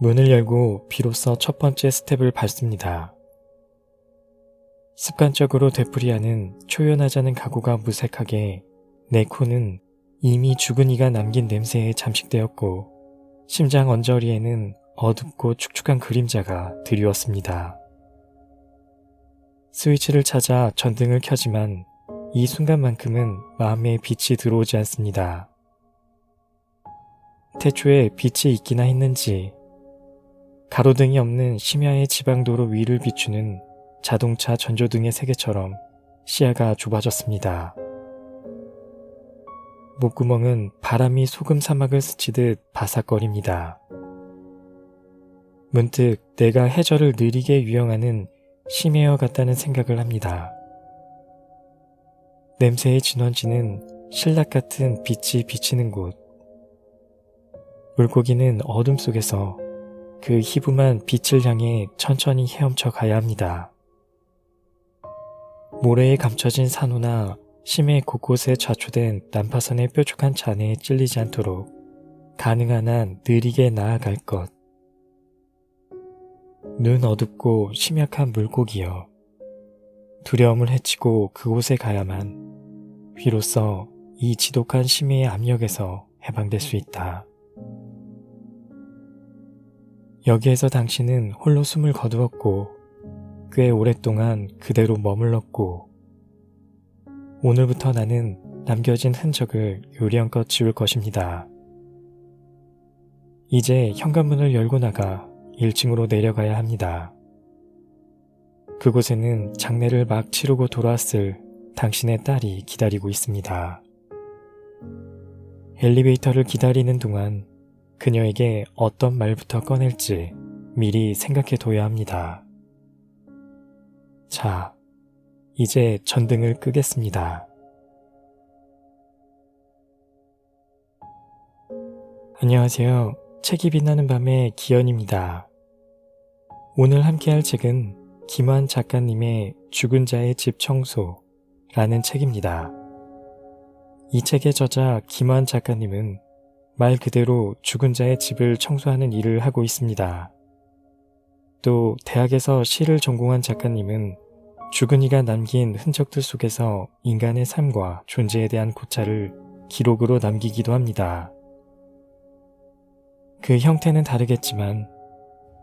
문을 열고 비로소 첫 번째 스텝을 밟습니다. 습관적으로 되풀이하는 초연하자는 각오가 무색하게 내 코는 이미 죽은 이가 남긴 냄새에 잠식되었고 심장 언저리에는 어둡고 축축한 그림자가 드리웠습니다. 스위치를 찾아 전등을 켜지만 이 순간만큼은 마음에 빛이 들어오지 않습니다. 태초에 빛이 있기나 했는지 가로등이 없는 심야의 지방도로 위를 비추는 자동차 전조등의 세계처럼 시야가 좁아졌습니다. 목구멍은 바람이 소금 사막을 스치듯 바삭거립니다. 문득 내가 해저를 느리게 유영하는 심해어 같다는 생각을 합니다. 냄새의 진원지는 신락 같은 빛이 비치는 곳. 물고기는 어둠 속에서 그 희부만 빛을 향해 천천히 헤엄쳐 가야 합니다. 모래에 감춰진 산호나 심해 곳곳에 좌초된 난파선의 뾰족한 잔해에 찔리지 않도록 가능한 한 느리게 나아갈 것. 눈 어둡고 심약한 물고기여. 두려움을 헤치고 그곳에 가야만 비로소 이 지독한 심해의 압력에서 해방될 수 있다. 여기에서 당신은 홀로 숨을 거두었고 꽤 오랫동안 그대로 머물렀고 오늘부터 나는 남겨진 흔적을 요령껏 지울 것입니다. 이제 현관문을 열고 나가 1층으로 내려가야 합니다. 그곳에는 장례를 막 치르고 돌아왔을 당신의 딸이 기다리고 있습니다. 엘리베이터를 기다리는 동안 그녀에게 어떤 말부터 꺼낼지 미리 생각해 둬야 합니다. 자, 이제 전등을 끄겠습니다. 안녕하세요. 책이 빛나는 밤의 기현입니다. 오늘 함께할 책은 김환 작가님의 죽은 자의 집 청소라는 책입니다. 이 책의 저자 김환 작가님은 말 그대로 죽은 자의 집을 청소하는 일을 하고 있습니다. 또 대학에서 시를 전공한 작가님은 죽은 이가 남긴 흔적들 속에서 인간의 삶과 존재에 대한 고찰을 기록으로 남기기도 합니다. 그 형태는 다르겠지만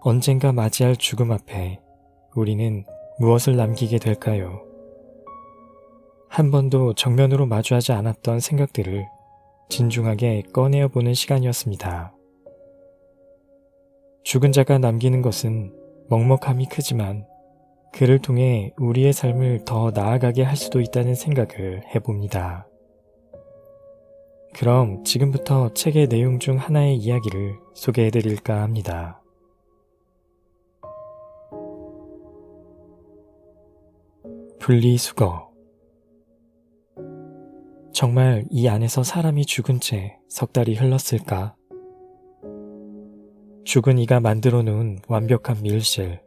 언젠가 맞이할 죽음 앞에 우리는 무엇을 남기게 될까요? 한 번도 정면으로 마주하지 않았던 생각들을 진중하게 꺼내어 보는 시간이었습니다. 죽은 자가 남기는 것은 먹먹함이 크지만 그를 통해 우리의 삶을 더 나아가게 할 수도 있다는 생각을 해봅니다. 그럼 지금부터 책의 내용 중 하나의 이야기를 소개해드릴까 합니다. 분리수거. 정말 이 안에서 사람이 죽은 채 석 달이 흘렀을까? 죽은 이가 만들어 놓은 완벽한 밀실.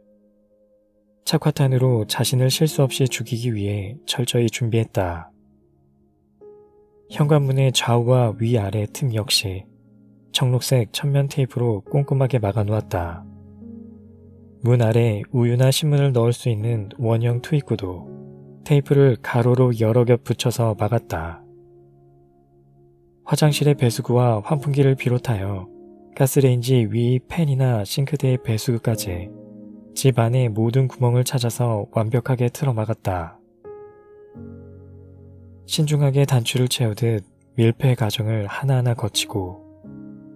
착화탄으로 자신을 실수 없이 죽이기 위해 철저히 준비했다. 현관문의 좌우와 위아래 틈 역시 청록색 천면 테이프로 꼼꼼하게 막아놓았다. 문 아래 우유나 신문을 넣을 수 있는 원형 투입구도 테이프를 가로로 여러 겹 붙여서 막았다. 화장실의 배수구와 환풍기를 비롯하여 가스레인지 위 팬이나 싱크대의 배수구까지 집 안의 모든 구멍을 찾아서 완벽하게 틀어 막았다. 신중하게 단추를 채우듯 밀폐 과정을 하나하나 거치고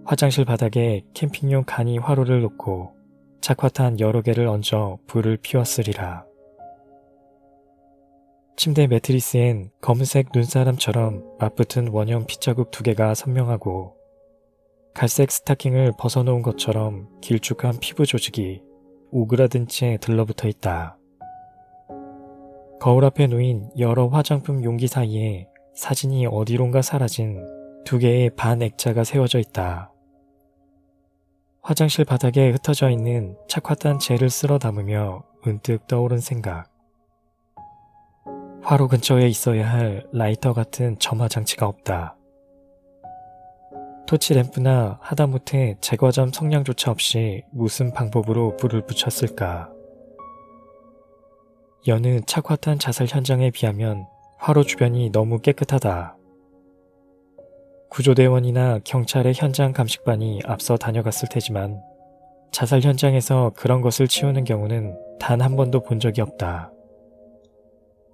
화장실 바닥에 캠핑용 간이 화로를 놓고 착화탄 여러 개를 얹어 불을 피웠으리라. 침대 매트리스엔 검은색 눈사람처럼 맞붙은 원형 핏자국 2개가 선명하고 갈색 스타킹을 벗어놓은 것처럼 길쭉한 피부 조직이 오그라든 채 들러붙어 있다. 거울 앞에 놓인 여러 화장품 용기 사이에 사진이 어디론가 사라진 2개의 반 액자가 세워져 있다. 화장실 바닥에 흩어져 있는 착화탄 젤을 쓸어 담으며 문득 떠오른 생각. 화로 근처에 있어야 할 라이터 같은 점화 장치가 없다. 토치램프나 하다못해 제과점 성냥조차 없이 무슨 방법으로 불을 붙였을까? 여느 착화탄 자살 현장에 비하면 화로 주변이 너무 깨끗하다. 구조대원이나 경찰의 현장 감식반이 앞서 다녀갔을 테지만 자살 현장에서 그런 것을 치우는 경우는 단 한 번도 본 적이 없다.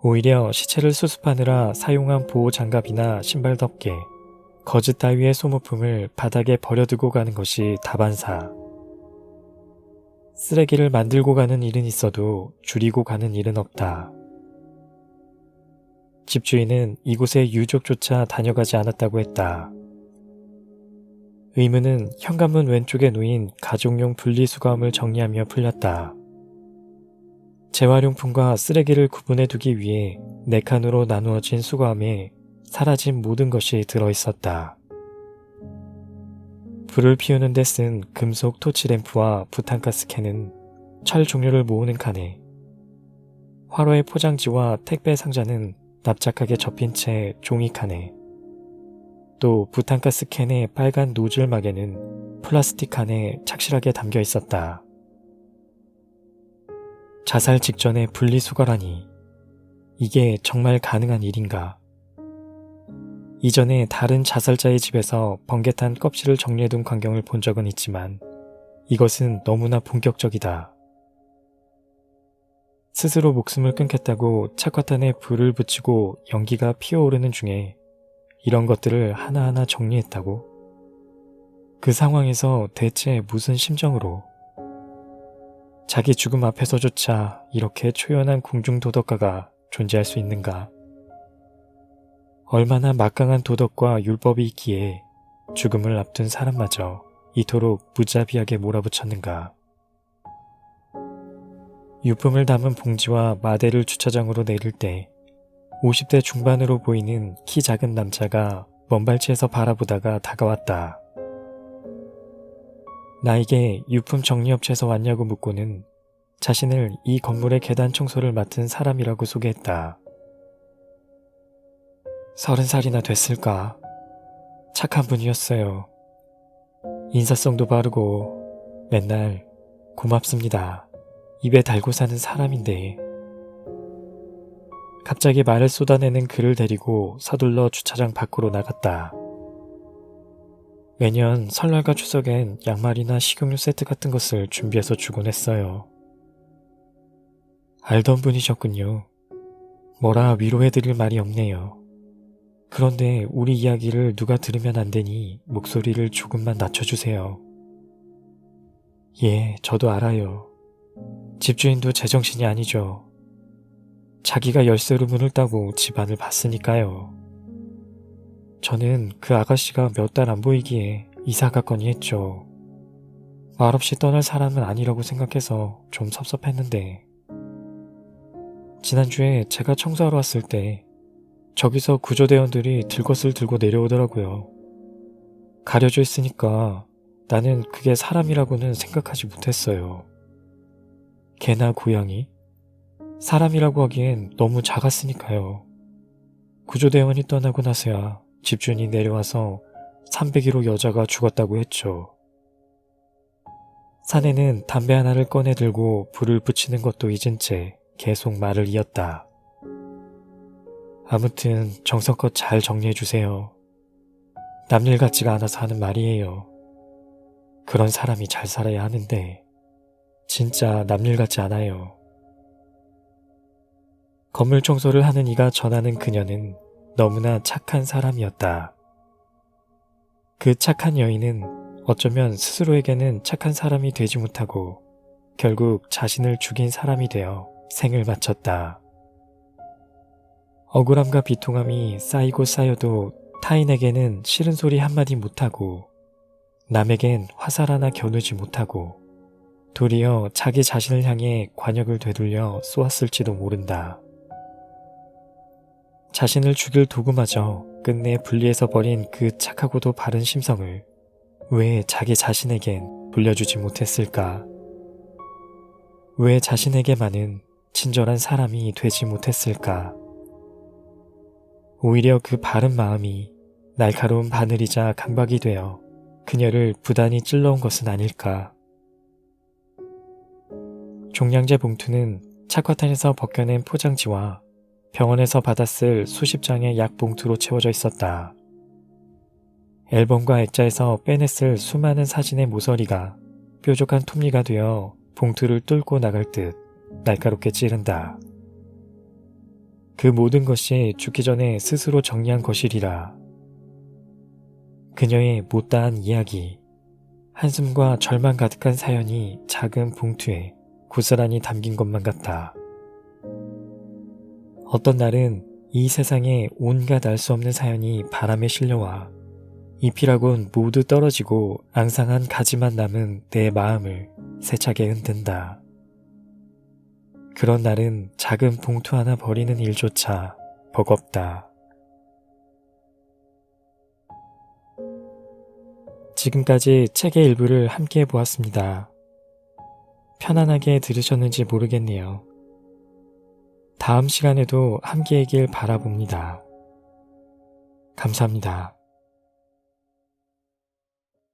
오히려 시체를 수습하느라 사용한 보호 장갑이나 신발 덮개, 거즈 따위의 소모품을 바닥에 버려두고 가는 것이 다반사. 쓰레기를 만들고 가는 일은 있어도 줄이고 가는 일은 없다. 집주인은 이곳에 유족조차 다녀가지 않았다고 했다. 의문은 현관문 왼쪽에 놓인 가족용 분리수거함을 정리하며 풀렸다. 재활용품과 쓰레기를 구분해 두기 위해 4칸으로 나누어진 수거함에 사라진 모든 것이 들어있었다. 불을 피우는 데 쓴 금속 토치램프와 부탄가스 캔은 철 종류를 모으는 칸에, 화로의 포장지와 택배 상자는 납작하게 접힌 채 종이칸에, 또 부탄가스 캔의 빨간 노즐막에는 플라스틱 칸에 착실하게 담겨 있었다. 자살 직전에 분리수거라니, 이게 정말 가능한 일인가? 이전에 다른 자살자의 집에서 번개탄 껍질을 정리해둔 광경을 본 적은 있지만 이것은 너무나 본격적이다. 스스로 목숨을 끊겠다고 착화탄에 불을 붙이고 연기가 피어오르는 중에 이런 것들을 하나하나 정리했다고? 그 상황에서 대체 무슨 심정으로? 자기 죽음 앞에서조차 이렇게 초연한 궁중도덕가가 존재할 수 있는가? 얼마나 막강한 도덕과 율법이 있기에 죽음을 앞둔 사람마저 이토록 무자비하게 몰아붙였는가? 유품을 담은 봉지와 마대를 주차장으로 내릴 때 50대 중반으로 보이는 키 작은 남자가 먼발치에서 바라보다가 다가왔다. 나에게 유품 정리업체에서 왔냐고 묻고는 자신을 이 건물의 계단 청소를 맡은 사람이라고 소개했다. 30살이나 됐을까? 착한 분이었어요. 인사성도 바르고 맨날 고맙습니다. 입에 달고 사는 사람인데. 갑자기 말을 쏟아내는 그를 데리고 서둘러 주차장 밖으로 나갔다. 매년 설날과 추석엔 양말이나 식용유 세트 같은 것을 준비해서 주곤 했어요. 알던 분이셨군요. 뭐라 위로해드릴 말이 없네요. 그런데 우리 이야기를 누가 들으면 안 되니 목소리를 조금만 낮춰주세요. 예, 저도 알아요. 집주인도 제정신이 아니죠. 자기가 열쇠로 문을 따고 집안을 봤으니까요. 저는 그 아가씨가 몇 달 안 보이기에 이사 갔거니 했죠. 말없이 떠날 사람은 아니라고 생각해서 좀 섭섭했는데, 지난주에 제가 청소하러 왔을 때 저기서 구조대원들이 들 것을 들고 내려오더라고요. 가려져 있으니까 나는 그게 사람이라고는 생각하지 못했어요. 개나 고양이? 사람이라고 하기엔 너무 작았으니까요. 구조대원이 떠나고 나서야 집주인이 내려와서 301호 여자가 죽었다고 했죠. 사내는 담배 하나를 꺼내 들고 불을 붙이는 것도 잊은 채 계속 말을 이었다. 아무튼 정성껏 잘 정리해주세요. 남일 같지가 않아서 하는 말이에요. 그런 사람이 잘 살아야 하는데 진짜 남일 같지 않아요. 건물 청소를 하는 이가 전하는 그녀는 너무나 착한 사람이었다. 그 착한 여인은 어쩌면 스스로에게는 착한 사람이 되지 못하고 결국 자신을 죽인 사람이 되어 생을 마쳤다. 억울함과 비통함이 쌓이고 쌓여도 타인에게는 싫은 소리 한마디 못하고 남에겐 화살 하나 겨누지 못하고 도리어 자기 자신을 향해 관역을 되돌려 쏘았을지도 모른다. 자신을 죽일 도구마저 끝내 분리해서 버린 그 착하고도 바른 심성을 왜 자기 자신에겐 돌려주지 못했을까? 왜 자신에게만은 친절한 사람이 되지 못했을까? 오히려 그 바른 마음이 날카로운 바늘이자 강박이 되어 그녀를 부단히 찔러온 것은 아닐까. 종량제 봉투는 착화탄에서 벗겨낸 포장지와 병원에서 받았을 수십 장의 약 봉투로 채워져 있었다. 앨범과 액자에서 빼냈을 수많은 사진의 모서리가 뾰족한 톱니가 되어 봉투를 뚫고 나갈 듯 날카롭게 찌른다. 그 모든 것이 죽기 전에 스스로 정리한 것이리라. 그녀의 못다한 이야기, 한숨과 절망 가득한 사연이 작은 봉투에 고스란히 담긴 것만 같다. 어떤 날은 이 세상에 온갖 알 수 없는 사연이 바람에 실려와 잎이라곤 모두 떨어지고 앙상한 가지만 남은 내 마음을 세차게 흔든다. 그런 날은 작은 봉투 하나 버리는 일조차 버겁다. 지금까지 책의 일부를 함께 보았습니다. 편안하게 들으셨는지 모르겠네요. 다음 시간에도 함께이길 바라봅니다. 감사합니다.